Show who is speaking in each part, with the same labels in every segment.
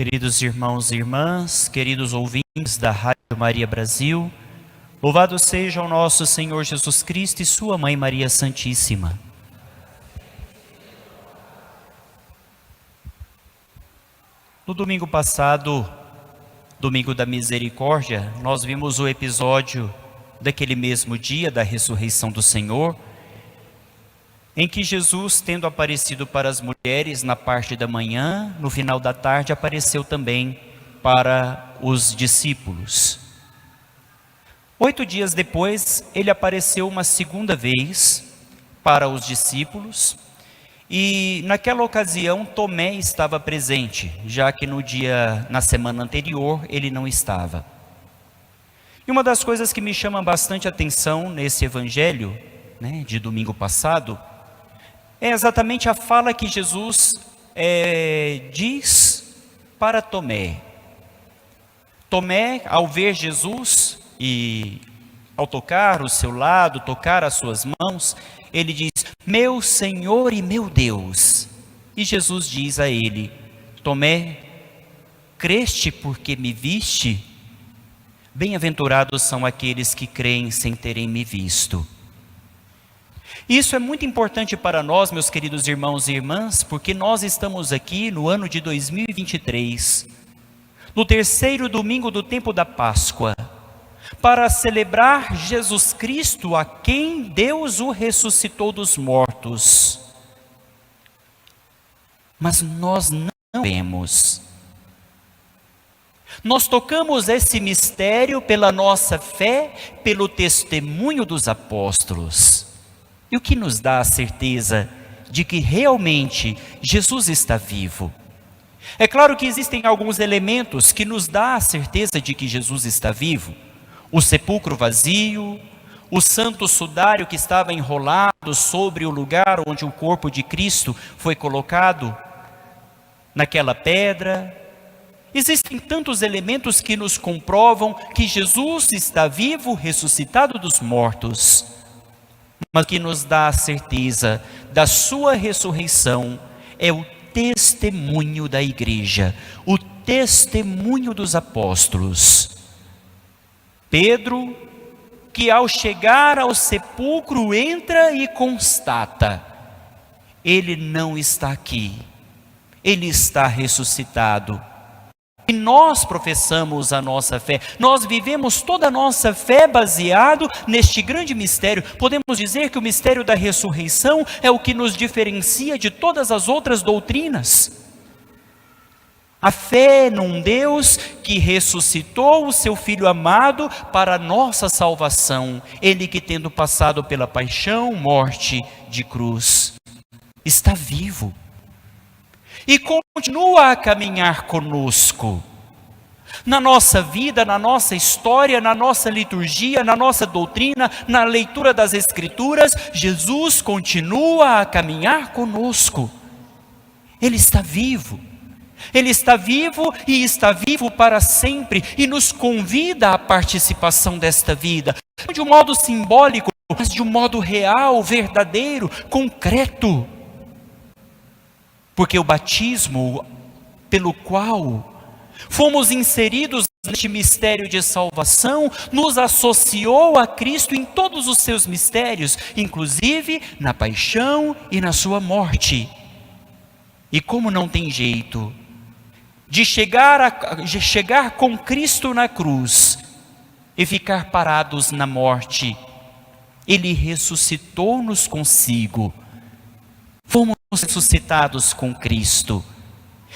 Speaker 1: Queridos irmãos e irmãs, queridos ouvintes da Rádio Maria Brasil, louvado seja o nosso Senhor Jesus Cristo e sua Mãe Maria Santíssima. No domingo passado, domingo da misericórdia, nós vimos o episódio daquele mesmo dia da ressurreição do Senhor, em que Jesus, tendo aparecido para as mulheres na parte da manhã, no final da tarde apareceu também para os discípulos. 8 dias depois, ele apareceu uma segunda vez para os discípulos, e naquela ocasião Tomé estava presente, já que na semana anterior ele não estava. E uma das coisas que me chama bastante atenção nesse evangelho, de domingo passado, é exatamente a fala que Jesus diz para Tomé. Tomé, ao ver Jesus e ao tocar o seu lado, tocar as suas mãos, ele diz: meu Senhor e meu Deus. E Jesus diz a ele: Tomé, creste porque me viste? Bem-aventurados são aqueles que creem sem terem me visto. Isso é muito importante para nós, meus queridos irmãos e irmãs, porque nós estamos aqui no ano de 2023, no terceiro domingo do tempo da Páscoa, para celebrar Jesus Cristo, a quem Deus o ressuscitou dos mortos. Mas nós não vemos. Nós tocamos esse mistério pela nossa fé, pelo testemunho dos apóstolos. E o que nos dá a certeza de que realmente Jesus está vivo? É claro que existem alguns elementos que nos dá a certeza de que Jesus está vivo. O sepulcro vazio, o santo sudário que estava enrolado sobre o lugar onde o corpo de Cristo foi colocado, naquela pedra. Existem tantos elementos que nos comprovam que Jesus está vivo, ressuscitado dos mortos. Mas o que nos dá a certeza da sua ressurreição é o testemunho da igreja, o testemunho dos apóstolos. Pedro, que ao chegar ao sepulcro entra e constata: ele não está aqui, ele está ressuscitado. E nós professamos a nossa fé, nós vivemos toda a nossa fé baseado neste grande mistério. Podemos dizer que o mistério da ressurreição é o que nos diferencia de todas as outras doutrinas. A fé num Deus que ressuscitou o seu Filho amado para a nossa salvação. Ele que, tendo passado pela paixão, morte de cruz, está vivo. E continua a caminhar conosco. Na nossa vida, na nossa história, na nossa liturgia, na nossa doutrina, na leitura das Escrituras, Jesus continua a caminhar conosco. Ele está vivo. Ele está vivo e está vivo para sempre, e nos convida à participação desta vida, não de um modo simbólico, mas de um modo real, verdadeiro, concreto. Porque o batismo pelo qual fomos inseridos neste mistério de salvação nos associou a Cristo em todos os seus mistérios, inclusive na paixão e na sua morte. E como não tem jeito de chegar com Cristo na cruz e ficar parados na morte, Ele ressuscitou-nos consigo. Fomos ressuscitados com Cristo.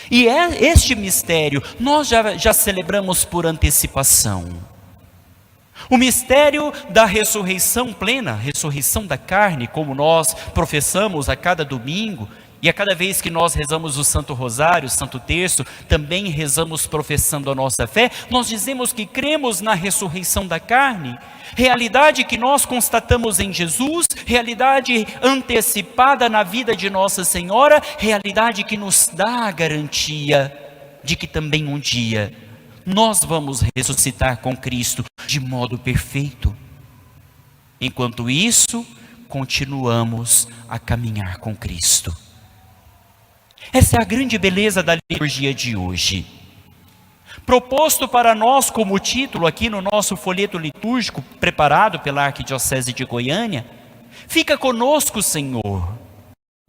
Speaker 1: E este mistério nós já celebramos por antecipação. O mistério da ressurreição plena, ressurreição da carne, como nós professamos a cada domingo, e a cada vez que nós rezamos o Santo Rosário, o Santo Terço, também rezamos professando a nossa fé. Nós dizemos que cremos na ressurreição da carne, realidade que nós constatamos em Jesus, realidade antecipada na vida de Nossa Senhora, realidade que nos dá a garantia de que também um dia nós vamos ressuscitar com Cristo de modo perfeito. Enquanto isso, continuamos a caminhar com Cristo. Essa é a grande beleza da liturgia de hoje. proposto para nós como título aqui no nosso folheto litúrgico, preparado pela Arquidiocese de Goiânia, fica conosco, Senhor.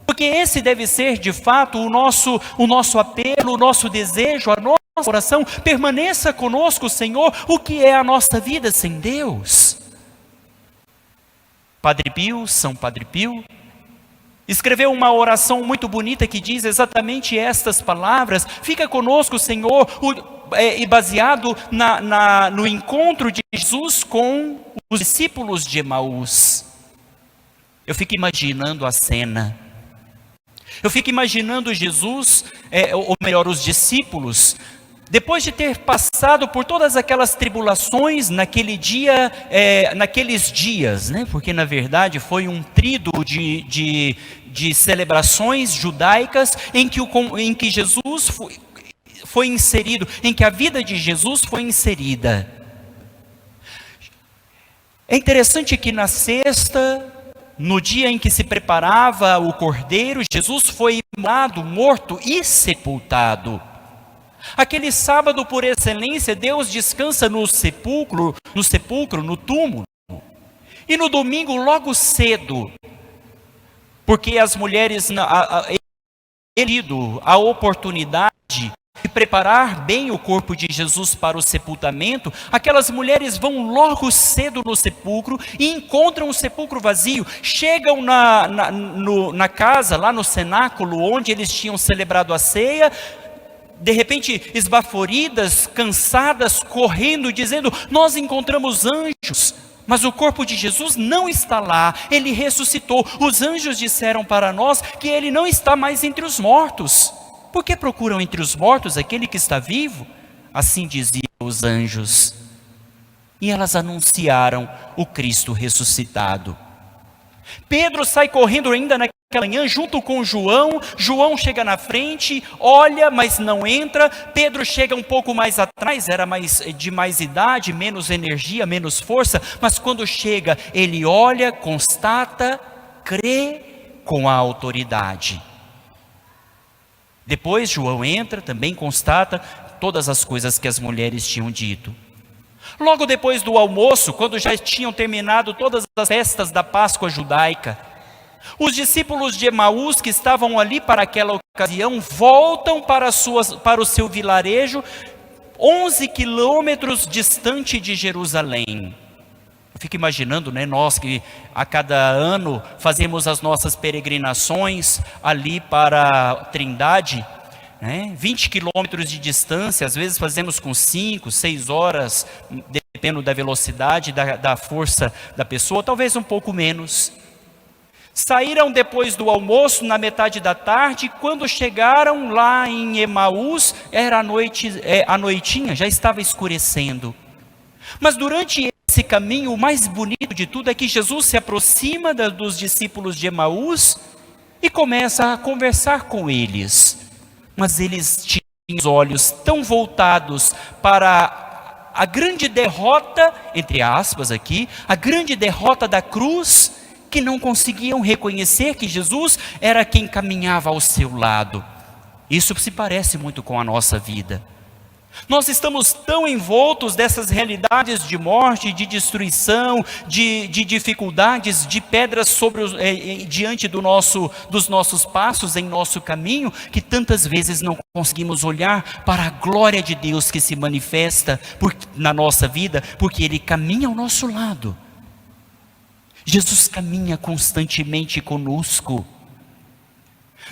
Speaker 1: Porque esse deve ser, de fato, o nosso apelo, o nosso desejo, a nossa oração. Permaneça conosco, Senhor. O que é a nossa vida sem Deus? Padre Pio, São Padre Pio, escreveu uma oração muito bonita que diz exatamente estas palavras. Fica conosco, Senhor, e baseado no encontro de Jesus com os discípulos de Emaús. Eu fico imaginando a cena. Eu fico imaginando Jesus, ou melhor, os discípulos, depois de ter passado por todas aquelas tribulações naquele dia, naqueles dias, né? Porque na verdade foi um tríduo de celebrações judaicas em que Jesus foi inserido, em que a vida de Jesus foi inserida. É interessante que na sexta, no dia em que se preparava o cordeiro, Jesus foi imolado, morto e sepultado. Aquele sábado por excelência, Deus descansa no sepulcro, no túmulo. E no domingo logo cedo, porque as mulheres tido a oportunidade de preparar bem o corpo de Jesus para o sepultamento, aquelas mulheres vão logo cedo no sepulcro e encontram o sepulcro vazio. Chegam na casa, lá no cenáculo, onde eles tinham celebrado a ceia, de repente esbaforidas, cansadas, correndo, dizendo: nós encontramos anjos, mas o corpo de Jesus não está lá, ele ressuscitou. Os anjos disseram para nós que ele não está mais entre os mortos. Por que procuram entre os mortos aquele que está vivo? Assim diziam os anjos. E elas anunciaram o Cristo ressuscitado. Pedro sai correndo ainda naquela manhã junto com João. João chega na frente, olha, mas não entra. Pedro chega um pouco mais atrás, era de mais idade, menos energia, menos força. Mas quando chega, ele olha, constata, crê com a autoridade. Depois João entra, também constata todas as coisas que as mulheres tinham dito. Logo depois do almoço, quando já tinham terminado todas as festas da Páscoa judaica, os discípulos de Emaús que estavam ali para aquela ocasião voltam para o seu vilarejo, 11 quilômetros distante de Jerusalém. Eu fico imaginando, né, nós que a cada ano fazemos as nossas peregrinações ali para Trindade, né, 20 quilômetros de distância, às vezes fazemos com 5, 6 horas, dependendo da velocidade, da força da pessoa, talvez um pouco menos. Saíram depois do almoço, na metade da tarde. Quando chegaram lá em Emaús, era a noitinha, já estava escurecendo. Mas durante esse caminho, o mais bonito de tudo é que Jesus se aproxima dos discípulos de Emaús e começa a conversar com eles. Mas eles tinham os olhos tão voltados para a grande derrota, entre aspas aqui, a grande derrota da cruz, que não conseguiam reconhecer que Jesus era quem caminhava ao seu lado. Isso se parece muito com a nossa vida. Nós estamos tão envoltos dessas realidades de morte, de destruição, de dificuldades, de pedras diante dos nossos passos em nosso caminho, que tantas vezes não conseguimos olhar para a glória de Deus que se manifesta na nossa vida, porque Ele caminha ao nosso lado. Jesus caminha constantemente conosco.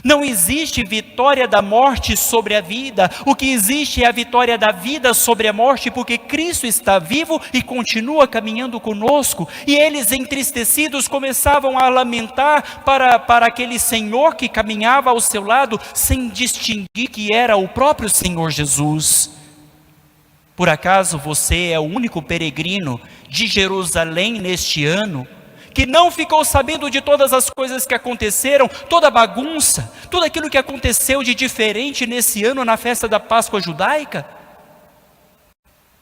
Speaker 1: Não existe vitória da morte sobre a vida. O que existe é a vitória da vida sobre a morte, porque Cristo está vivo e continua caminhando conosco. E eles, entristecidos, começavam a lamentar para aquele Senhor que caminhava ao seu lado, sem distinguir que era o próprio Senhor Jesus. Por acaso você é o único peregrino de Jerusalém neste ano que não ficou sabendo de todas as coisas que aconteceram, toda a bagunça, tudo aquilo que aconteceu de diferente nesse ano na festa da Páscoa judaica?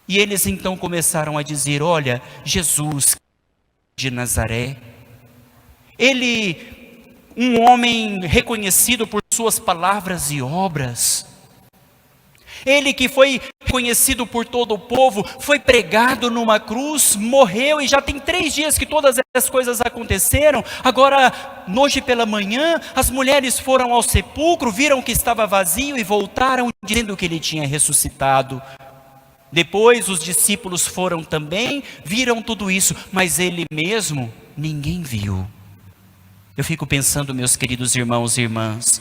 Speaker 1: E eles então começaram a dizer: olha, Jesus de Nazaré, ele, um homem reconhecido por suas palavras e obras, ele que foi conhecido por todo o povo, foi pregado numa cruz, morreu e já tem 3 dias que todas essas coisas aconteceram. Agora, hoje pela manhã, as mulheres foram ao sepulcro, viram que estava vazio e voltaram dizendo que ele tinha ressuscitado. Depois os discípulos foram também, viram tudo isso, mas ele mesmo, ninguém viu. Eu fico pensando, meus queridos irmãos e irmãs,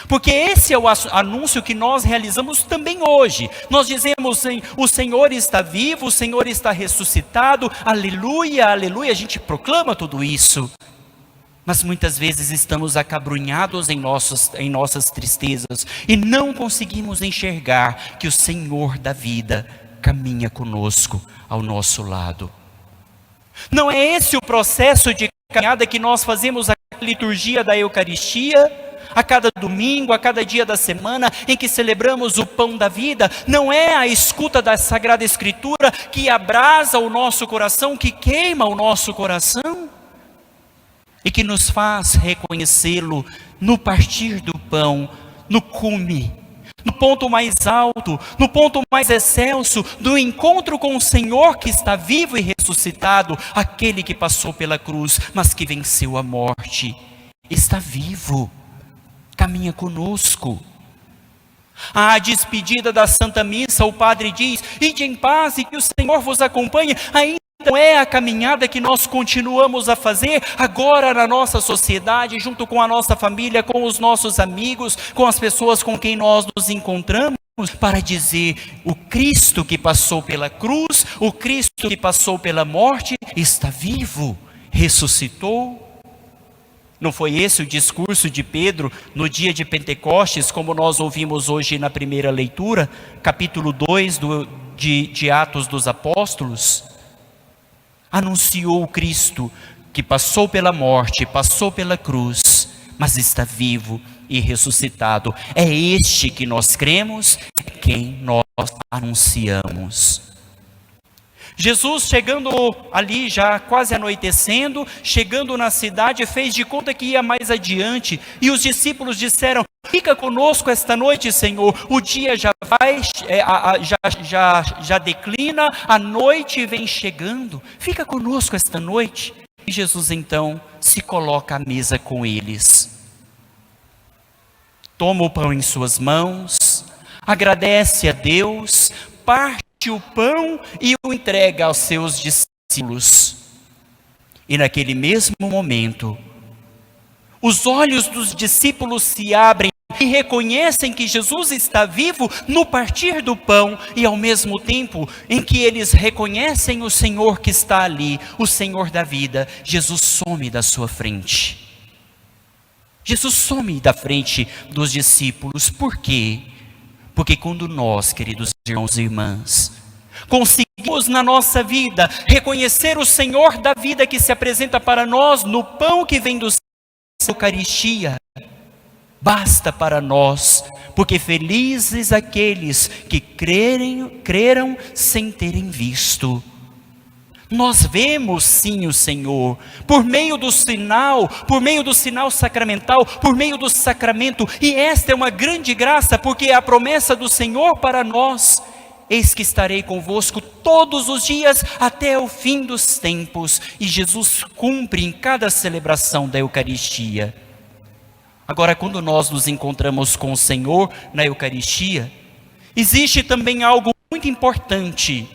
Speaker 1: porque esse é o anúncio que nós realizamos também hoje. Nós dizemos, o Senhor está vivo, o Senhor está ressuscitado, aleluia, aleluia, a gente proclama tudo isso. Mas muitas vezes estamos acabrunhados em nossas tristezas e não conseguimos enxergar que o Senhor da vida caminha conosco ao nosso lado. Não é esse o processo de caminhada que nós fazemos a liturgia da Eucaristia? A cada domingo, a cada dia da semana em que celebramos o pão da vida, não é a escuta da Sagrada Escritura que abrasa o nosso coração, que queima o nosso coração e que nos faz reconhecê-lo no partir do pão, no cume, no ponto mais alto, no ponto mais excelso do encontro com o Senhor que está vivo e ressuscitado, aquele que passou pela cruz, mas que venceu a morte, está vivo. Caminha conosco. À despedida da Santa Missa, o Padre diz: ide em paz e que o Senhor vos acompanhe. Ainda não é a caminhada que nós continuamos a fazer agora na nossa sociedade, junto com a nossa família, com os nossos amigos, com as pessoas com quem nós nos encontramos, para dizer: o Cristo que passou pela cruz, o Cristo que passou pela morte, está vivo, ressuscitou. Não foi esse o discurso de Pedro no dia de Pentecostes, como nós ouvimos hoje na primeira leitura, capítulo 2 de Atos dos Apóstolos? Anunciou o Cristo que passou pela morte, passou pela cruz, mas está vivo e ressuscitado. É este que nós cremos, é quem nós anunciamos. Jesus, chegando ali, já quase anoitecendo, chegando na cidade, fez de conta que ia mais adiante, e os discípulos disseram: fica conosco esta noite, Senhor, o dia já vai, já declina, a noite vem chegando, fica conosco esta noite. E Jesus então se coloca à mesa com eles, toma o pão em suas mãos, agradece a Deus, parte o pão e o entrega aos seus discípulos. E naquele mesmo momento, os olhos dos discípulos se abrem e reconhecem que Jesus está vivo no partir do pão, e ao mesmo tempo em que eles reconhecem o Senhor que está ali, o Senhor da vida, Jesus some da sua frente. Jesus some da frente dos discípulos. Por quê? Porque quando nós, queridos irmãos e irmãs, conseguimos na nossa vida reconhecer o Senhor da vida que se apresenta para nós no pão que vem do céu, Eucaristia, basta para nós, porque felizes aqueles que creram sem terem visto. Nós vemos sim o Senhor, por meio do sinal sacramental, por meio do sacramento, e esta é uma grande graça, porque é a promessa do Senhor para nós: eis que estarei convosco todos os dias até o fim dos tempos. E Jesus cumpre em cada celebração da Eucaristia. Agora, quando nós nos encontramos com o Senhor na Eucaristia, existe também algo muito importante.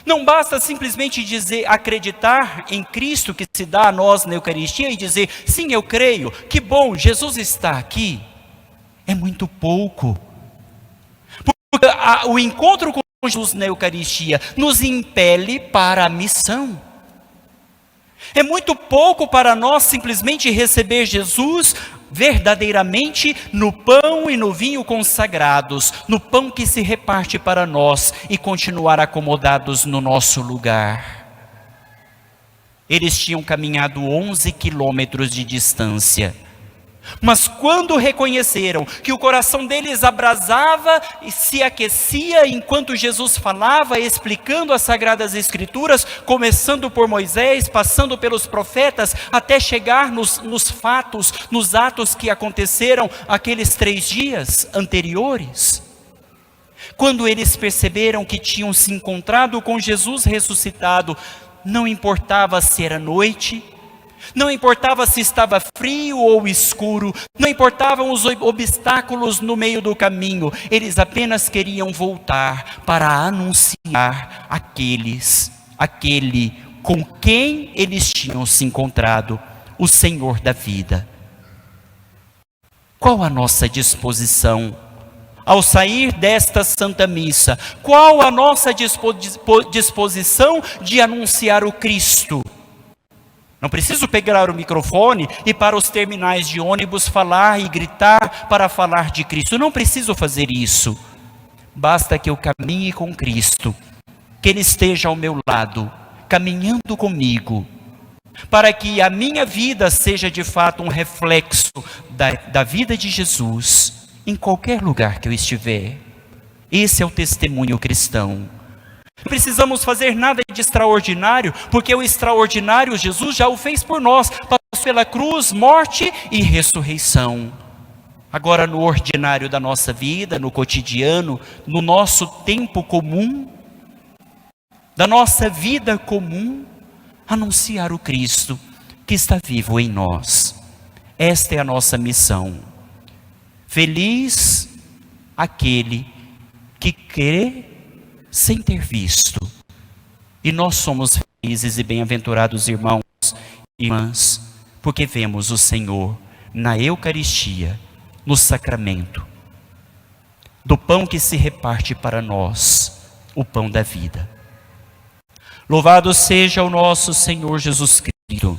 Speaker 1: Não basta simplesmente acreditar em Cristo que se dá a nós na Eucaristia e dizer: sim, eu creio, que bom, Jesus está aqui. É muito pouco. Porque o encontro com Jesus na Eucaristia nos impele para a missão. É muito pouco para nós simplesmente receber Jesus verdadeiramente no pão e no vinho consagrados, no pão que se reparte para nós, e continuar acomodados no nosso lugar. Eles tinham caminhado 11 quilômetros de distância, mas quando reconheceram que o coração deles abrasava e se aquecia enquanto Jesus falava, explicando as Sagradas Escrituras, começando por Moisés, passando pelos profetas, até chegar nos fatos, nos atos que aconteceram aqueles 3 dias anteriores. Quando eles perceberam que tinham se encontrado com Jesus ressuscitado, não importava se era noite, não importava se estava frio ou escuro, não importavam os obstáculos no meio do caminho, eles apenas queriam voltar para anunciar aquele com quem eles tinham se encontrado, o Senhor da vida. Qual a nossa disposição ao sair desta Santa Missa? Qual a nossa disposição de anunciar o Cristo? Não preciso pegar o microfone e para os terminais de ônibus falar e gritar para falar de Cristo. Não preciso fazer isso. Basta que eu caminhe com Cristo, que Ele esteja ao meu lado, caminhando comigo, para que a minha vida seja de fato um reflexo da vida de Jesus, em qualquer lugar que eu estiver. Esse é o testemunho cristão. Não precisamos fazer nada de extraordinário, porque o extraordinário Jesus já o fez por nós, passou pela cruz, morte e ressurreição. Agora no ordinário da nossa vida, no cotidiano, no nosso tempo comum, da nossa vida comum, anunciar o Cristo que está vivo em nós. Esta é a nossa missão. Feliz aquele que crê sem ter visto. E nós somos felizes e bem-aventurados, irmãos e irmãs, porque vemos o Senhor na Eucaristia, no sacramento, do pão que se reparte para nós, o pão da vida. Louvado seja o nosso Senhor Jesus Cristo.